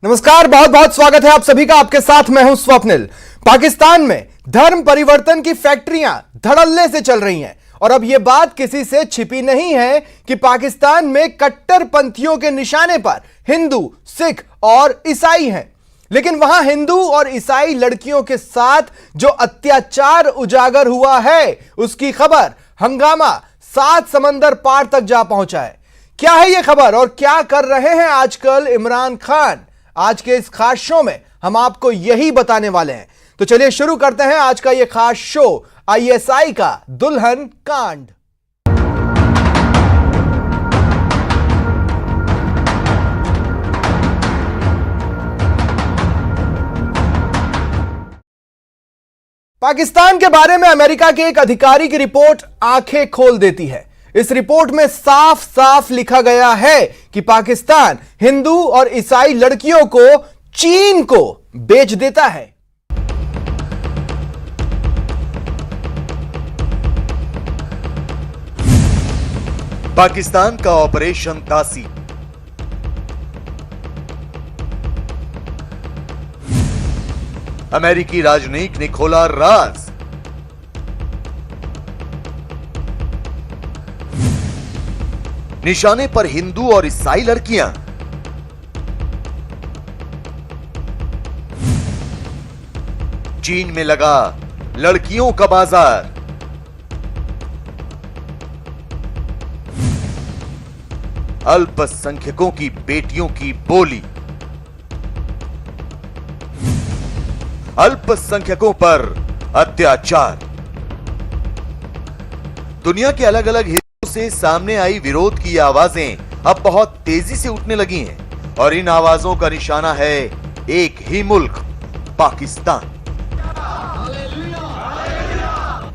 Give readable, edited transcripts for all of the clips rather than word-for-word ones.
नमस्कार, बहुत बहुत स्वागत है आप सभी का। आपके साथ मैं हूं स्वप्निल। पाकिस्तान में धर्म परिवर्तन की फैक्ट्रियां धड़ल्ले से चल रही हैं और अब यह बात किसी से छिपी नहीं है कि पाकिस्तान में कट्टरपंथियों के निशाने पर हिंदू, सिख और ईसाई हैं। लेकिन वहां हिंदू और ईसाई लड़कियों के साथ जो अत्याचार उजागर हुआ है, उसकी खबर हंगामा 7 समंदर पार तक जा पहुंचा है। क्या है यह खबर और क्या कर रहे हैं आजकल इमरान खान? आज के इस खास शो में हम आपको यही बताने वाले हैं। तो चलिए शुरू करते हैं आज का यह खास शो, आईएसआई का दुल्हन कांड। पाकिस्तान के बारे में अमेरिका के एक अधिकारी की रिपोर्ट आंखें खोल देती है। इस रिपोर्ट में साफ साफ लिखा गया है कि पाकिस्तान हिंदू और ईसाई लड़कियों को चीन को बेच देता है। पाकिस्तान का ऑपरेशन तासी। अमेरिकी राजनयिक ने खोला राज। निशाने पर हिंदू और ईसाई लड़कियां। चीन में लगा लड़कियों का बाजार। अल्पसंख्यकों की बेटियों की बोली। अल्पसंख्यकों पर अत्याचार। दुनिया के अलग अलग हिस्सों से सामने आई विरोध की आवाजें अब बहुत तेजी से उठने लगी हैं और इन आवाजों का निशाना है एक ही मुल्क, पाकिस्तान।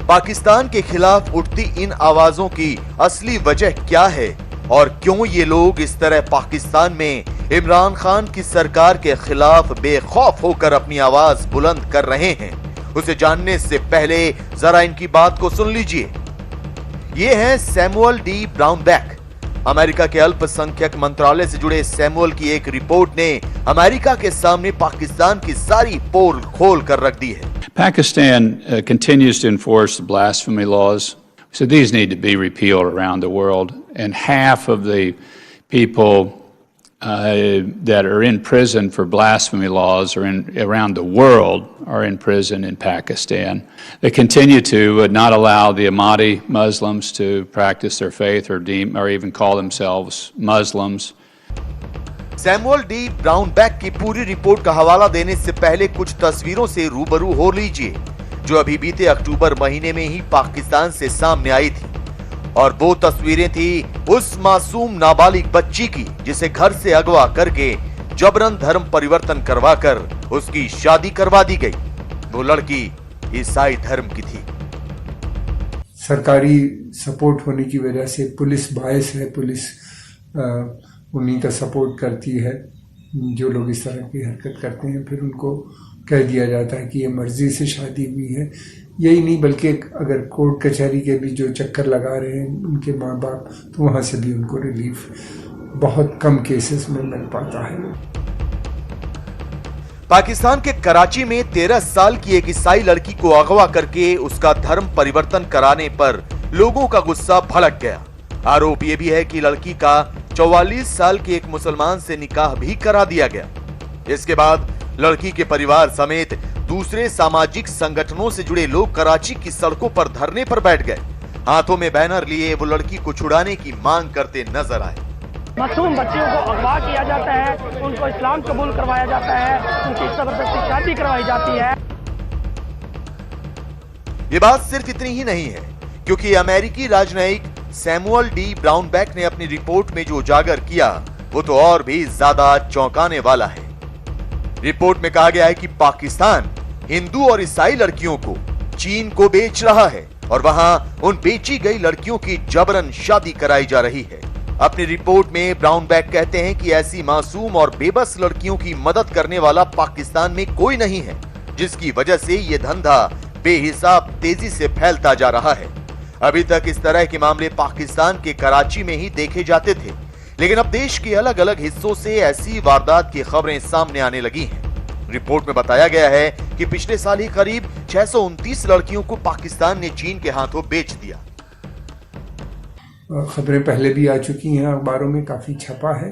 पाकिस्तान के खिलाफ उठती इन आवाजों की असली वजह क्या है और क्यों ये लोग इस तरह पाकिस्तान में इमरान खान की सरकार के खिलाफ बेखौफ होकर अपनी आवाज बुलंद कर रहे हैं, उसे जानने से पहले जरा इनकी बात को सुन लीजिए। ये हैं सैमुअल डी ब्राउनबैक। अमेरिका के अल्पसंख्यक मंत्रालय से जुड़े सैमुअल की एक रिपोर्ट ने अमेरिका के सामने पाकिस्तान की सारी पोल खोल कर रख दी है। Pakistan continues to enforce the blasphemy laws. So these need to be repealed around the world. And half of the people that are in prison for blasphemy laws are around the world are in prison in Pakistan. They continue to not allow the Ahmadi Muslims to practice their faith or even call themselves Muslims. Samuel D Brownback की पूरी report का हवाला देने से पहले कुछ तस्वीरों से रूबरू हो लीजिए जो अभी बीते अक्टूबर महीने में ही पाकिस्तान से सामने आई थी। और वो तस्वीरें थी उस मासूम नाबालिग बच्ची की जिसे घर से अगवा करके जबरन धर्म परिवर्तन करवाकर उसकी शादी करवा दी गई। वो लड़की ईसाई धर्म की थी। सरकारी सपोर्ट होने की वजह से पुलिस बायस है, पुलिस उन्हीं का सपोर्ट करती है। जो लोग इस तरह की हरकत करते हैं फिर उनको कह दिया जाता है कि ये मर्जी से शादी हुई है। यही नहीं बल्कि अगर कोर्ट कचहरी के भी जो चक्कर लगा रहे हैं उनके माँ बाप, तो वहाँ से भी उनको रिलीफ बहुत कम केसेस में मिल पाता है। पाकिस्तान के कराची में 13 साल की एक ईसाई लड़की को अगवा करके उसका धर्म परिवर्तन कराने पर लोगों का गुस्सा भड़क गया। आरोप यह भी है कि लड़की का 44 साल के एक मुसलमान से निकाह भी करा दिया गया। इसके बाद लड़की के परिवार समेत दूसरे सामाजिक संगठनों से जुड़े लोग कराची की सड़कों पर धरने पर बैठ गए। हाथों में बैनर लिए वो लड़की को छुड़ाने की मांग करते नजर आए। मासूम बच्चियों को अगवा किया जाता है, उनको इस्लाम कबूल करवाया जाता है, उनकी जबरदस्ती शादी करवाई जाती है। ये बात सिर्फ इतनी ही नहीं है, क्योंकि अमेरिकी राजनयिक सैमुअल डी ब्राउनबैक ने अपनी रिपोर्ट में जो उजागर किया वो तो और भी ज्यादा चौंकाने वाला है। रिपोर्ट में कहा गया है कि पाकिस्तान हिंदू और ईसाई लड़कियों को चीन को बेच रहा है और वहां उन बेची गई लड़कियों की जबरन शादी कराई जा रही है। अपनी रिपोर्ट में ब्राउनबैक कहते हैं कि ऐसी मासूम और बेबस लड़कियों की मदद करने वाला पाकिस्तान में कोई नहीं है, जिसकी वजह से ये धंधा बेहिसाब तेजी से फैलता जा रहा है। अभी तक इस तरह के मामले पाकिस्तान के कराची में ही देखे जाते थे, लेकिन अब देश के अलग अलग हिस्सों से ऐसी वारदात की खबरें सामने आने लगी हैं। रिपोर्ट में बताया गया है कि पिछले साल ही करीब 629 लड़कियों को पाकिस्तान ने चीन के हाथों बेच दिया। खबरें पहले भी आ चुकी हैं, अखबारों में काफ़ी छपा है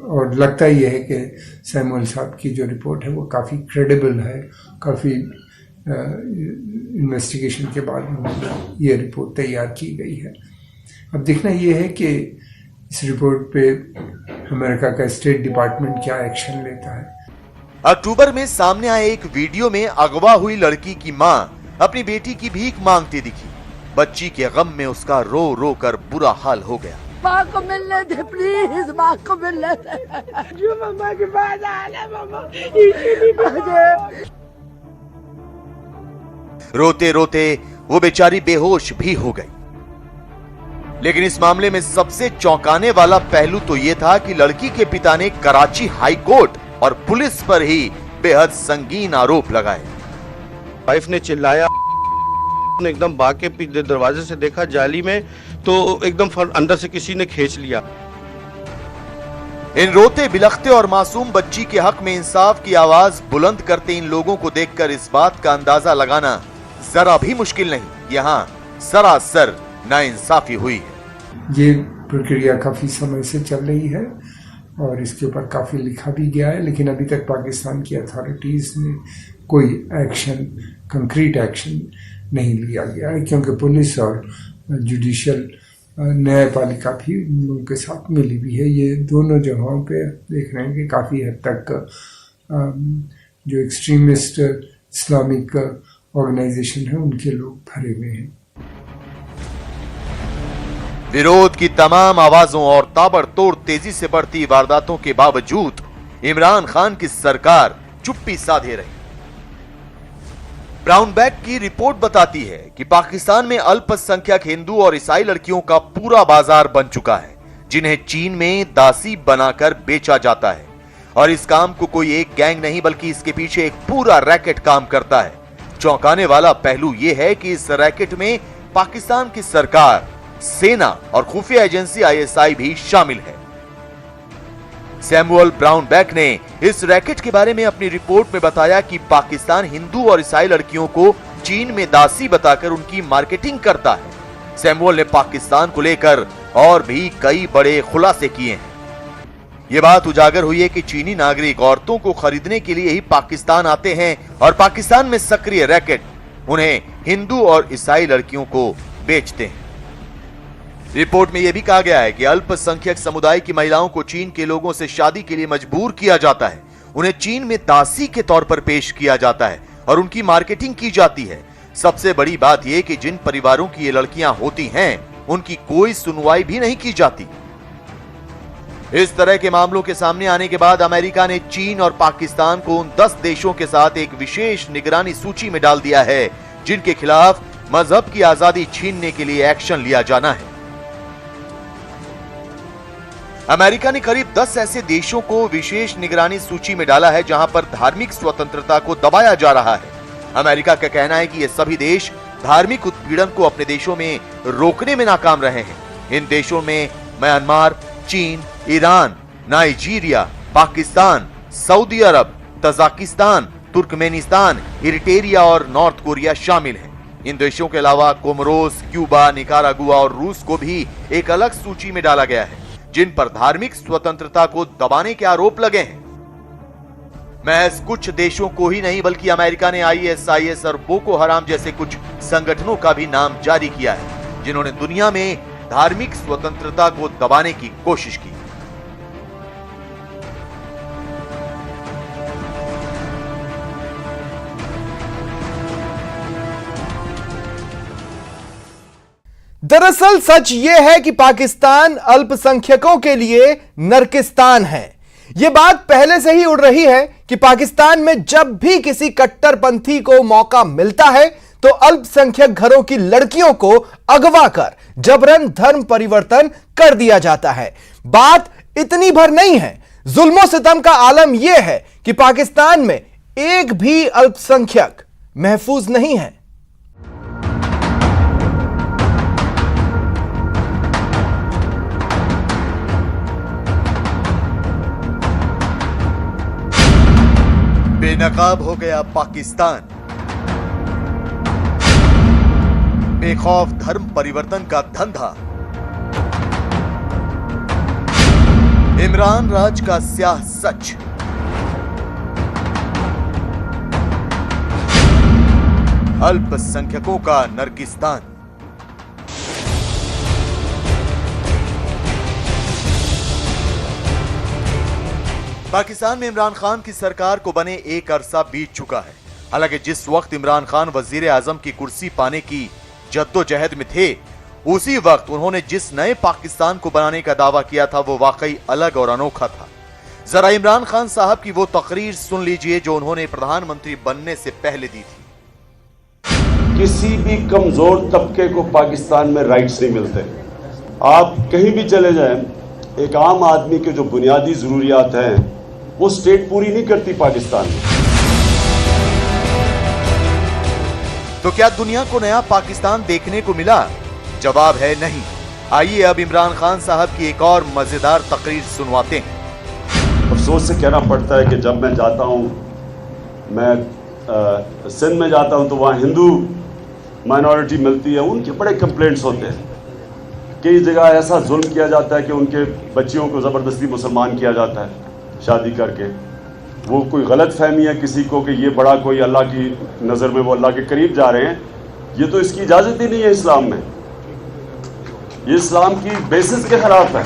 और लगता ही है कि सैमुअल साहब की जो रिपोर्ट है वो काफ़ी क्रेडिबल है। काफ़ी इन्वेस्टिगेशन के बाद ये रिपोर्ट तैयार की गई है। अब देखना ये है कि इस रिपोर्ट पे अमेरिका का स्टेट डिपार्टमेंट क्या एक्शन लेता है। अक्टूबर में सामने आए एक वीडियो में अगवा हुई लड़की की मां अपनी बेटी की भीख मांगती दिखी। बच्ची के गम में उसका रो रो कर बुरा हाल हो गया। माँ को मिलने दे प्लीज, माँ को मिलने दे। जो मम्मा के पास आना मम्मा, इसीलिए रोते रोते वो बेचारी बेहोश भी हो गई। लेकिन इस मामले में सबसे चौंकाने वाला पहलू तो यह था कि लड़की के पिता ने कराची हाई कोर्ट और पुलिस पर ही बेहद संगीन आरोप लगाए। वाइफ ने चिल्लाया, एकदम भाग के दरवाजे से देखा जाली में तो एकदम अंदर से किसी ने खींच लिया। इन रोते बिलखते और मासूम बच्ची के हक में इंसाफ की आवाज बुलंद करते इन लोगों को देखकर इस बात का अंदाजा लगाना जरा भी मुश्किल नहीं, यहाँ सरासर नाइंसाफी हुई है। ये प्रक्रिया काफ़ी समय से चल रही है और इसके ऊपर काफ़ी लिखा भी गया है, लेकिन अभी तक पाकिस्तान की अथॉरिटीज़ ने कोई एक्शन, कंक्रीट एक्शन नहीं लिया गया है, क्योंकि पुलिस और जुडिशियल न्यायपालिका भी उनके साथ मिली भी है। ये दोनों जगहों पे देख रहे हैं कि काफ़ी हद तक जो एक्सट्रीमिस्ट इस्लामिक ऑर्गेनाइजेशन है उनके लोग भरे हुए हैं। विरोध की तमाम आवाजों और ताबड़तोड़ तेजी से बढ़ती वारदातों के बावजूद इमरान खान की सरकार चुप्पी साधे रही। ब्राउन बैग की रिपोर्ट बताती है कि पाकिस्तान में अल्पसंख्यक हिंदू और ईसाई लड़कियों का पूरा बाजार बन चुका है, जिन्हें चीन में दासी बनाकर बेचा जाता है। और इस काम को कोई एक गैंग नहीं बल्कि इसके पीछे एक पूरा रैकेट काम करता है। चौंकाने वाला पहलू यह है कि इस रैकेट में पाकिस्तान की सरकार, सेना और खुफिया एजेंसी ISI भी शामिल है। सैमुअल ब्राउन बैक ने इस रैकेट के बारे में अपनी रिपोर्ट में बताया कि पाकिस्तान हिंदू और ईसाई लड़कियों को चीन में दासी बताकर उनकी मार्केटिंग करता है। सैमुअल ने पाकिस्तान को लेकर और भी कई बड़े खुलासे किए हैं। यह बात उजागर हुई है कि चीनी नागरिक औरतों को खरीदने के लिए ही पाकिस्तान आते हैं और पाकिस्तान में सक्रिय रैकेट उन्हें हिंदू और ईसाई लड़कियों को बेचते हैं। रिपोर्ट में यह भी कहा गया है कि अल्पसंख्यक समुदाय की महिलाओं को चीन के लोगों से शादी के लिए मजबूर किया जाता है। उन्हें चीन में दासी के तौर पर पेश किया जाता है और उनकी मार्केटिंग की जाती है। सबसे बड़ी बात यह कि जिन परिवारों की ये लड़कियां होती हैं, उनकी कोई सुनवाई भी नहीं की जाती। इस तरह के मामलों के सामने आने के बाद अमेरिका ने चीन और पाकिस्तान को उन 10 देशों के साथ एक विशेष निगरानी सूची में डाल दिया है, जिनके खिलाफ मजहब की आजादी छीनने के लिए एक्शन लिया जाना है। अमेरिका ने करीब 10 ऐसे देशों को विशेष निगरानी सूची में डाला है, जहां पर धार्मिक स्वतंत्रता को दबाया जा रहा है। अमेरिका का कहना है कि ये सभी देश धार्मिक उत्पीड़न को अपने देशों में रोकने में नाकाम रहे हैं। इन देशों में म्यांमार, चीन, ईरान, नाइजीरिया, पाकिस्तान, सऊदी अरब, तजाकिस्तान, तुर्कमेनिस्तान, इरिटेरिया और नॉर्थ कोरिया शामिल हैं। इन देशों के अलावा कोमोरोस, क्यूबा, निकारागुआ और रूस को भी एक अलग सूची में डाला गया है, जिन पर धार्मिक स्वतंत्रता को दबाने के आरोप लगे हैं। महज कुछ देशों को ही नहीं बल्कि अमेरिका ने ISIS और बोको हराम जैसे कुछ संगठनों का भी नाम जारी किया है, जिन्होंने दुनिया में धार्मिक स्वतंत्रता को दबाने की कोशिश की। दरअसल सच यह है कि पाकिस्तान अल्पसंख्यकों के लिए नरकिस्तान है। यह बात पहले से ही उड़ रही है कि पाकिस्तान में जब भी किसी कट्टरपंथी को मौका मिलता है तो अल्पसंख्यक घरों की लड़कियों को अगवा कर जबरन धर्म परिवर्तन कर दिया जाता है। बात इतनी भर नहीं है, जुल्मो सितम का आलम यह है कि पाकिस्तान में एक भी अल्पसंख्यक महफूज नहीं है। बेनकाब हो गया पाकिस्तान। बेखौफ धर्म परिवर्तन का धंधा। इमरान राज का स्याह सच। अल्पसंख्यकों का नर्गिस्तान। पाकिस्तान में इमरान खान की सरकार को बने एक अरसा बीत चुका है। हालांकि जिस वक्त इमरान खान वजीर आजम की कुर्सी पाने की जद्दोजहद में थे, उसी वक्त उन्होंने जिस नए पाकिस्तान को बनाने का दावा किया था वो वाकई अलग और अनोखा था। जरा इमरान खान साहब की वो तकरीर सुन लीजिए जो उन्होंने प्रधानमंत्री बनने से पहले दी थी। किसी भी कमजोर तबके को पाकिस्तान में राइट्स नहीं मिलते। आप कहीं भी चले जाएं, एक आम आदमी के जो बुनियादी जरूरियात हैं वो स्टेट पूरी नहीं करती पाकिस्तान में। तो क्या दुनिया को नया पाकिस्तान देखने को मिला? जवाब है नहीं। आइए अब इमरान खान साहब की एक और मजेदार तकरीर सुनवाते हैं। अफसोस से कहना पड़ता है कि जब मैं जाता हूं, मैं सिंध में जाता हूं तो वहां हिंदू माइनॉरिटी मिलती है, उनके बड़े कंप्लेंट्स होते हैं। कई जगह ऐसा जुल्म किया जाता है कि उनके बच्चियों को ज़बरदस्ती मुसलमान किया जाता है शादी करके। वो कोई गलत फहमी है किसी को कि ये बड़ा कोई अल्लाह की नज़र में वो अल्लाह के करीब जा रहे हैं, ये तो इसकी इजाज़त ही नहीं है इस्लाम में। ये इस्लाम की बेसिस के खिलाफ है।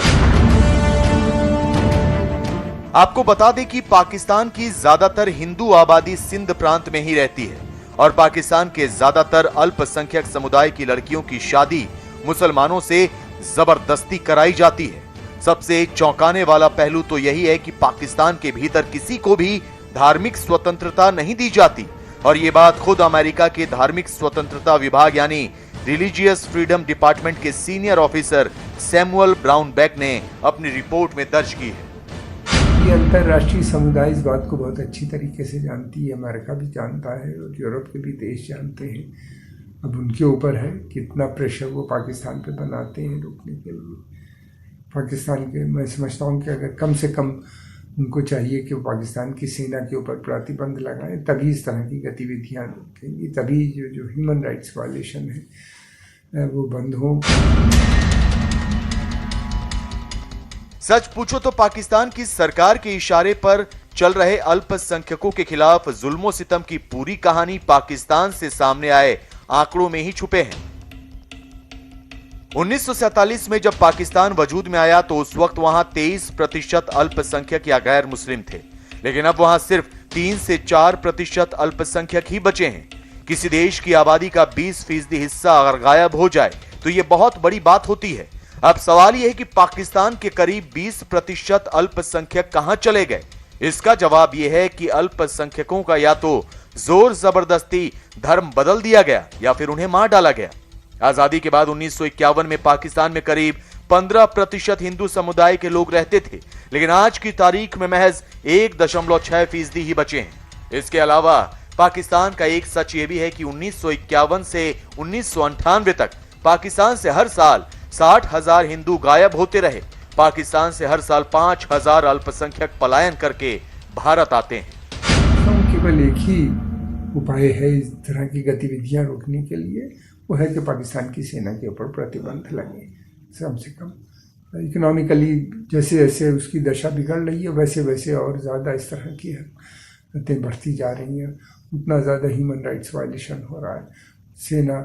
आपको बता दें कि पाकिस्तान की ज्यादातर हिंदू आबादी सिंध प्रांत में ही रहती है और पाकिस्तान के ज्यादातर अल्पसंख्यक समुदाय की लड़कियों की शादी मुसलमानों से जबरदस्ती कराई जाती है। सबसे चौंकाने वाला पहलू तो यही है कि पाकिस्तान के भीतर किसी को भी धार्मिक स्वतंत्रता नहीं दी जाती और ये बात खुद अमेरिका के धार्मिक स्वतंत्रता विभाग यानी रिलीजियस फ्रीडम डिपार्टमेंट के सीनियर ऑफिसर सैमुअल ब्राउनबैक ने अपनी रिपोर्ट में दर्ज की है। ये अंतर्राष्ट्रीय समुदाय इस बात को बहुत अच्छी तरीके से जानती है, अमेरिका भी जानता है और यूरोप के भी देश जानते हैं। अब उनके ऊपर है कितना प्रेशर वो पाकिस्तान पे बनाते हैं रोकने के लिए। पाकिस्तान के मैं समझता हूँ कि अगर कम से कम उनको चाहिए कि वो पाकिस्तान की सेना के ऊपर प्रतिबंध लगाएं, तभी इस तरह की गतिविधियाँ रुकेंगी, तभी जो ह्यूमन राइट्स वायलेशन है वो बंद हो। सच पूछो तो पाकिस्तान की सरकार के इशारे पर चल रहे अल्पसंख्यकों के खिलाफ जुल्मो सितम की पूरी कहानी पाकिस्तान से सामने आए आंकड़ों में ही छुपे हैं। 1947 में जब पाकिस्तान वजूद में आया तो उस वक्त वहां 23% अल्पसंख्यक या गैर मुस्लिम थे, लेकिन अब वहां सिर्फ 3 से 4% अल्पसंख्यक ही बचे हैं। किसी देश की आबादी का 20% हिस्सा अगर गायब हो जाए तो यह बहुत बड़ी बात होती है। अब सवाल यह है कि पाकिस्तान के करीब 20% अल्पसंख्यक कहां चले गए? इसका जवाब यह है कि अल्पसंख्यकों का या तो जोर जबरदस्ती धर्म बदल दिया गया या फिर उन्हें मार डाला गया। आजादी के बाद 1951 में पाकिस्तान में करीब 15% हिंदू समुदाय के लोग रहते थे, लेकिन आज की तारीख में महज 1.6% ही बचे हैं। इसके अलावा पाकिस्तान का एक सच यह भी है कि 1951 से 1998 तक पाकिस्तान से हर साल 60,000 हिंदू गायब होते रहे। पाकिस्तान से हर साल 5,000 अल्पसंख्यक पलायन करके भारत आते हैं। केवल एक ही उपाय है इस तरह की गतिविधियां रोकने के लिए, वो है कि पाकिस्तान की सेना के ऊपर प्रतिबंध लगे। कम से कम इकोनॉमिकली जैसे जैसे उसकी दशा बिगड़ रही है वैसे वैसे और ज़्यादा इस तरह की हरकतें बढ़ती जा रही हैं, उतना ज़्यादा ह्यूमन राइट्स वायलेशन हो रहा है। सेना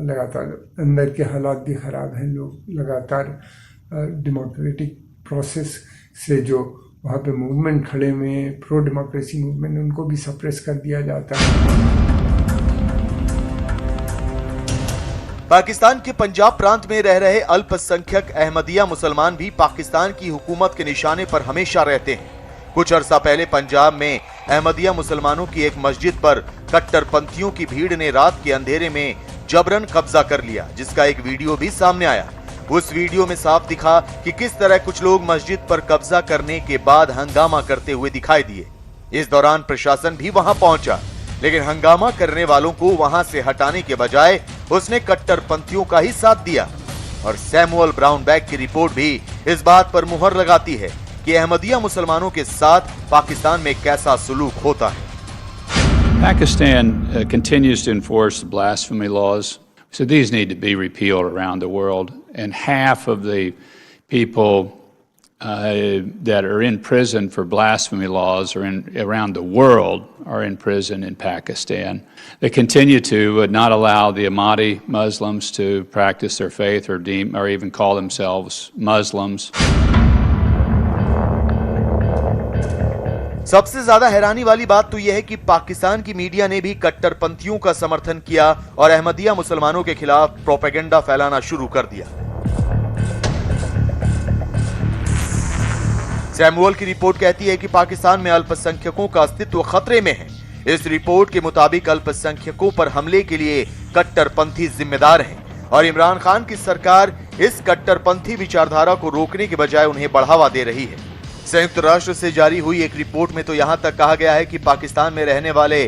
लगातार, अंदर के हालात भी ख़राब हैं, लोग लगातार डेमोक्रेटिक प्रोसेस से जो वहाँ पे मूवमेंट खड़े हुए प्रो डेमोक्रेसी मूवमेंट, उनको भी सप्रेस कर दिया जाता है। पाकिस्तान के पंजाब प्रांत में रह रहे अल्पसंख्यक अहमदिया मुसलमान भी पाकिस्तान की हुकूमत के निशाने पर हमेशा रहते हैं। कुछ अरसा पहले पंजाब में अहमदिया मुसलमानों की एक मस्जिद पर कट्टरपंथियों की भीड़ ने रात के अंधेरे में जबरन कब्जा कर लिया, जिसका एक वीडियो भी सामने आया। उस वीडियो में साफ दिखा कि किस तरह कुछ लोग मस्जिद पर कब्जा करने के बाद हंगामा करते हुए दिखाई दिए। इस दौरान प्रशासन भी वहां पहुंचा, लेकिन हंगामा करने वालों को वहां से हटाने के बजाय उसने कट्टरपंथियों का ही साथ दिया। और सैमुअल ब्राउनबैक की रिपोर्ट भी इस बात पर मुहर लगाती है कि अहमदिया मुसलमानों के साथ पाकिस्तान में कैसा सुलूक होता है। Pakistan continues to enforce blasphemy laws. So these need to be repealed around the world. And half of the people that are in prison for blasphemy laws around the world are in prison in Pakistan. They continue to not allow the Ahmadi Muslims to practice their faith or even call themselves Muslims. सबसे ज्यादा हैरानी वाली बात तो यह है कि पाकिस्तान की मीडिया ने भी कट्टरपंथियों का समर्थन किया और अहमदिया मुसलमानों के खिलाफ प्रोपेगेंडा फैलाना शुरू कर दिया। सैमुअल की रिपोर्ट कहती है कि पाकिस्तान में अल्पसंख्यकों का अस्तित्व खतरे में है। इस रिपोर्ट के मुताबिक अल्पसंख्यकों पर हमले के लिए कट्टरपंथी जिम्मेदार हैं और इमरान खान की सरकार इस कट्टरपंथी विचारधारा को रोकने के बजाय उन्हें बढ़ावा दे रही है। संयुक्त राष्ट्र से जारी हुई एक रिपोर्ट में तो यहां तक कहा गया है कि पाकिस्तान में रहने वाले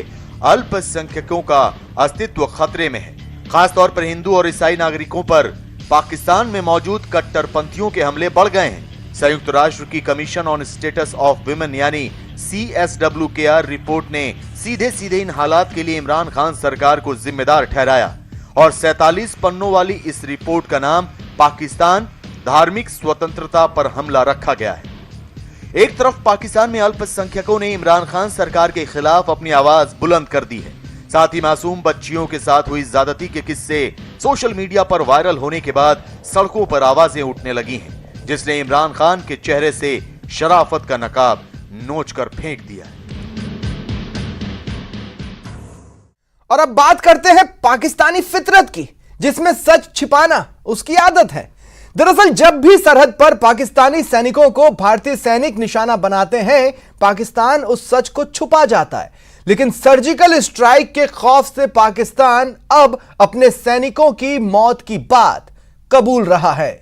अल्पसंख्यकों का अस्तित्व खतरे में है। खासतौर पर हिंदू और ईसाई नागरिकों पर पाकिस्तान में मौजूद कट्टरपंथियों के हमले बढ़ गए हैं। संयुक्त राष्ट्र की commission on status of women यानी CSWKR रिपोर्ट ने सीधे सीधे इन हालात के लिए इमरान खान सरकार को जिम्मेदार ठहराया और 47 पन्नों वाली इस रिपोर्ट का नाम पाकिस्तान धार्मिक स्वतंत्रता पर हमला रखा गया है। एक तरफ पाकिस्तान में अल्पसंख्यकों ने इमरान खान सरकार के खिलाफ अपनी आवाज बुलंद कर दी है, साथ ही मासूम बच्चियों के साथ हुई ज्यादती के किस्से सोशल मीडिया पर वायरल होने के बाद सड़कों पर आवाजें उठने लगी हैं, जिसने इमरान खान के चेहरे से शराफत का नकाब नोचकर फेंक दिया। और अब बात करते हैं पाकिस्तानी फितरत की, जिसमें सच छिपाना उसकी आदत है। दरअसल जब भी सरहद पर पाकिस्तानी सैनिकों को भारतीय सैनिक निशाना बनाते हैं, पाकिस्तान उस सच को छुपा जाता है। लेकिन सर्जिकल स्ट्राइक के खौफ से पाकिस्तान अब अपने सैनिकों की मौत की बात कबूल रहा है।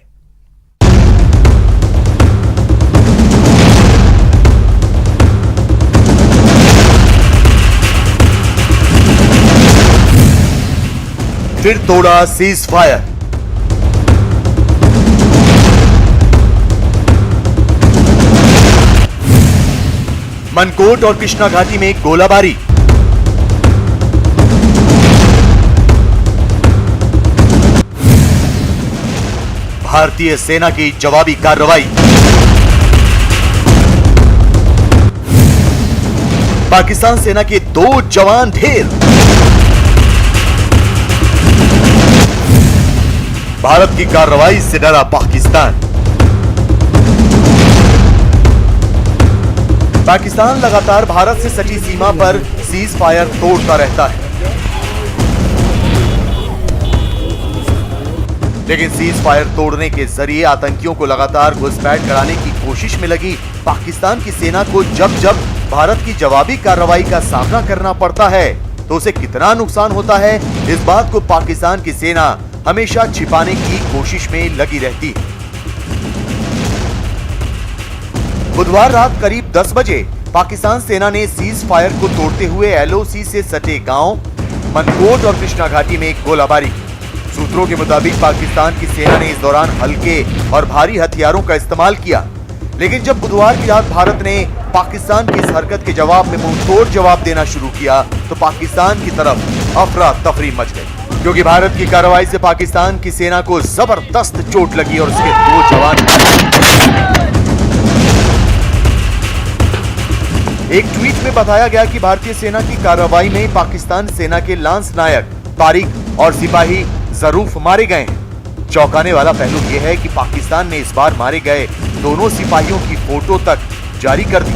फिर तोड़ा सीज फायर। मनकोट और कृष्णा घाटी में गोलाबारी। भारतीय सेना की जवाबी कार्रवाई। पाकिस्तान सेना के 2 जवान ढेर। भारत की कार्रवाई से डरा पाकिस्तान। पाकिस्तान लगातार भारत से सटी सीमा पर सीज फायर तोड़ता रहता है, लेकिन सीज फायर तोड़ने के जरिए आतंकियों को लगातार घुसपैठ कराने की कोशिश में लगी पाकिस्तान की सेना को जब जब भारत की जवाबी कार्रवाई का सामना करना पड़ता है तो उसे कितना नुकसान होता है, इस बात को पाकिस्तान की सेना हमेशा छिपाने की कोशिश में लगी रहती है। बुधवार रात करीब 10 बजे पाकिस्तान सेना ने सीज फायर को तोड़ते हुए LOC से सटे गांव मनकोट और कृष्णा घाटी में गोलाबारी की। सूत्रों के मुताबिक पाकिस्तान की सेना ने इस दौरान हल्के और भारी हथियारों का इस्तेमाल किया, लेकिन जब बुधवार की रात भारत ने पाकिस्तान की इस हरकत के जवाब में मुंहतोड़ जवाब देना शुरू किया तो पाकिस्तान की तरफ अफरा तफरी मच गई, क्योंकि भारत की कार्रवाई से पाकिस्तान की सेना को जबरदस्त चोट लगी और उसके 2 जवान। एक ट्वीट में बताया गया कि भारतीय सेना की कार्रवाई में पाकिस्तान सेना के लांस नायक तारिक और सिपाही जरूफ मारे गए हैं। चौंकाने वाला पहलू यह है कि पाकिस्तान ने इस बार मारे गए दोनों सिपाहियों की फोटो तक जारी कर दी।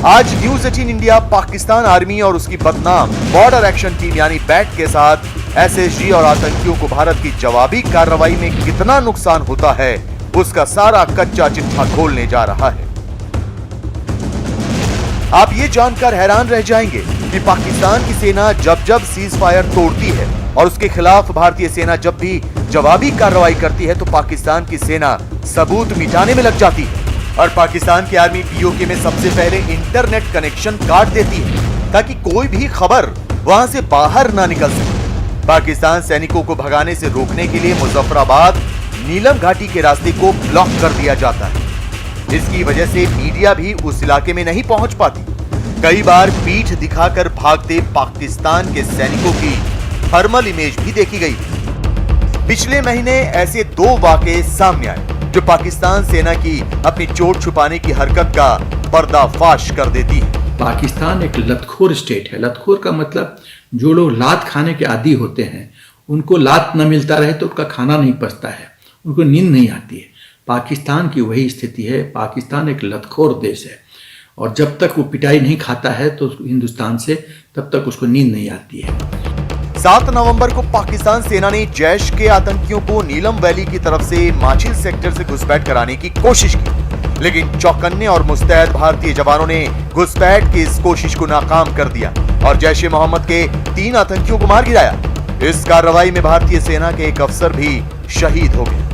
आज न्यूज 18 इंडिया पाकिस्तान आर्मी और उसकी बदनाम बॉर्डर एक्शन टीम यानी बैट के साथ SSG और आतंकियों को भारत की जवाबी कार्रवाई में कितना नुकसान होता है उसका सारा कच्चा चिट्ठा खोलने जा रहा है। आप ये जानकर हैरान रह जाएंगे कि पाकिस्तान की सेना जब जब सीज फायर तोड़ती है और उसके खिलाफ भारतीय सेना जब भी जवाबी कार्रवाई करती है तो पाकिस्तान की सेना सबूत मिटाने में लग जाती है और पाकिस्तान की आर्मी POK में सबसे पहले इंटरनेट कनेक्शन काट देती है ताकि कोई भी खबर वहां से बाहर ना निकल सके। पाकिस्तान सैनिकों को भगाने से रोकने के लिए मुजफ्फराबाद नीलम घाटी के रास्ते को ब्लॉक कर दिया जाता है। इसकी वजह से मीडिया भी उस इलाके में नहीं पहुंच पाती। कई बार पीठ दिखाकर भागते पाकिस्तान के सैनिकों की थर्मल इमेज भी देखी गई। पिछले महीने ऐसे 2 वाकये सामने आए जो पाकिस्तान सेना की अपनी चोट छुपाने की हरकत का पर्दाफाश कर देती है। पाकिस्तान एक लतखोर स्टेट है। लतखोर का मतलब जो लोग लात खाने के आदी होते हैं, उनको लात न मिलता रहे तो उनका खाना नहीं पचता है, उनको नींद नहीं आती है। पाकिस्तान की वही स्थिति है। पाकिस्तान एक लतखोर देश है और जब तक वो पिटाई नहीं खाता है तो हिंदुस्तान से, तब तक उसको नींद नहीं आती है। 7 नवंबर को पाकिस्तान सेना ने जैश के आतंकियों को नीलम वैली की तरफ से माछिल सेक्टर से घुसपैठ कराने की कोशिश की, लेकिन चौकन्ने और मुस्तैद भारतीय जवानों ने घुसपैठ की इस कोशिश को नाकाम कर दिया और जैश ए मोहम्मद के 3 आतंकियों को मार गिराया। इस कार्रवाई में भारतीय सेना के एक अफसर भी शहीद हो गए।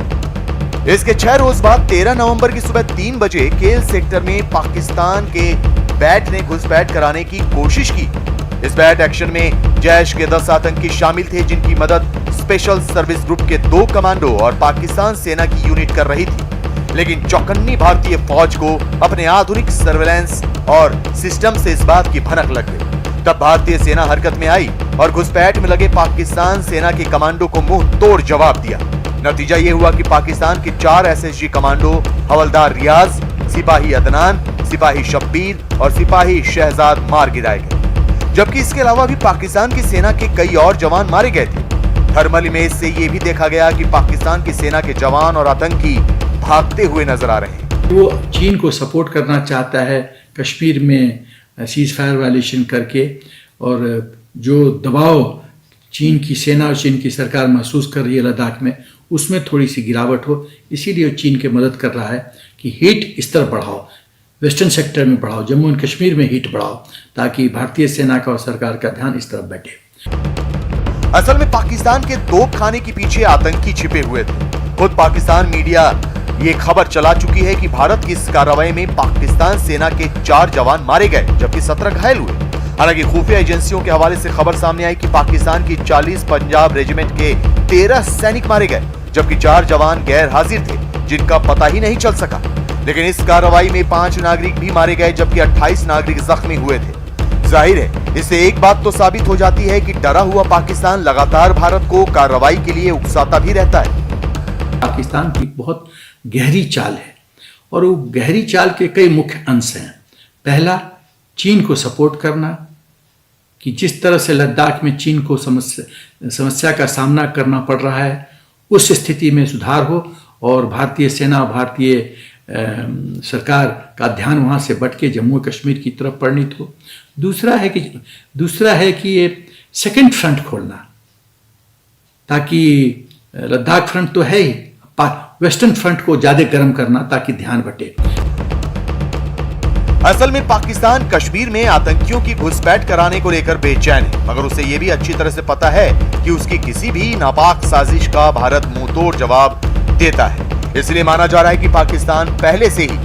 इसके 6 रोज बाद 13 नवंबर की सुबह 3 बजे केल सेक्टर में पाकिस्तान के बैट ने घुसपैठ कराने की कोशिश की। इस बैट एक्शन में जैश के 10 आतंकी शामिल थे, जिनकी मदद स्पेशल सर्विस ग्रुप के 2 कमांडो और पाकिस्तान सेना की यूनिट कर रही थी। लेकिन चौकन्नी भारतीय फौज को अपने आधुनिक सर्वेलेंस और सिस्टम से इस बात की भनक लग गई। तब भारतीय सेना हरकत में आई और घुसपैठ में लगे पाकिस्तान सेना के कमांडो को मुंह तोड़ जवाब दिया। नतीजा ये हुआ कि पाकिस्तान के 4 एसएसजी कमांडो हवलदार रियाज, सिपाही अदनान, सिपाही शब्बीर और सिपाही शहजाद मार गिराए गए, जबकि इसके अलावा भी पाकिस्तान की सेना के कई और जवान मारे गए थे। थर्मल इमेज से ये भी देखा गया कि पाकिस्तान की सेना के जवान और आतंकी भागते हुए नजर आ रहे हैं। वो चीन को सपोर्ट करना चाहता है कश्मीर में सीज फायर वायलेशन करके, और जो दबाव चीन की सेना और चीन की सरकार महसूस कर रही है लद्दाख में, उसमें थोड़ी सी गिरावट हो, इसीलिए चीन की मदद कर रहा है कि हीट इस तरफ बढ़ाओ, वेस्टर्न सेक्टर में बढ़ाओ, जम्मू एंड कश्मीर में हीट बढ़ाओ, ताकि भारतीय सेना का और सरकार का ध्यान इस तरफ बैठे। असल में पाकिस्तान के तोप खाने के पीछे आतंकी छिपे हुए थे। खुद पाकिस्तान मीडिया ये खबर चला चुकी है कि भारत की इस कार्रवाई में पाकिस्तान सेना के 4 जवान मारे गए, जबकि 17 घायल हुए। हालांकि खुफिया एजेंसियों के हवाले से खबर सामने आई कि पाकिस्तान की 40 पंजाब रेजिमेंट के 13 सैनिक मारे गए, जबकि 4 जवान गैर हाजिर थे, जिनका पता ही नहीं चल सका। लेकिन इस कार्रवाई में 5 नागरिक भी मारे गए, जबकि 28 नागरिक जख्मी हुए थे। जाहिर है, इससे एक बात तो साबित हो जाती है कि डरा हुआ पाकिस्तान लगातार भारत को कार्रवाई के लिए उकसाता भी रहता है। पाकिस्तान की बहुत गहरी चाल है और वो गहरी चाल के कई मुख्य अंश हैं। पहला, चीन को सपोर्ट करना, कि जिस तरह से लद्दाख में चीन को समस्या का सामना करना पड़ रहा है, उस स्थिति में सुधार हो और भारतीय सेना, भारतीय सरकार का ध्यान वहाँ से बढ़ के जम्मू कश्मीर की तरफ परिणित हो। दूसरा है कि ये सेकंड फ्रंट खोलना, ताकि लद्दाख फ्रंट तो है ही, वेस्टर्न फ्रंट को ज्यादा गर्म करना ताकि ध्यान बटे। असल में पाकिस्तान कश्मीर में आतंकियों की घुसपैठ कराने को लेकर बेचैन है, मगर उसे यह भी अच्छी तरह से पता है कि उसकी किसी भी नापाक साजिश का भारत मुंहतोड़ जवाब देता है। इसलिए माना जा रहा है कि पाकिस्तान पहले से ही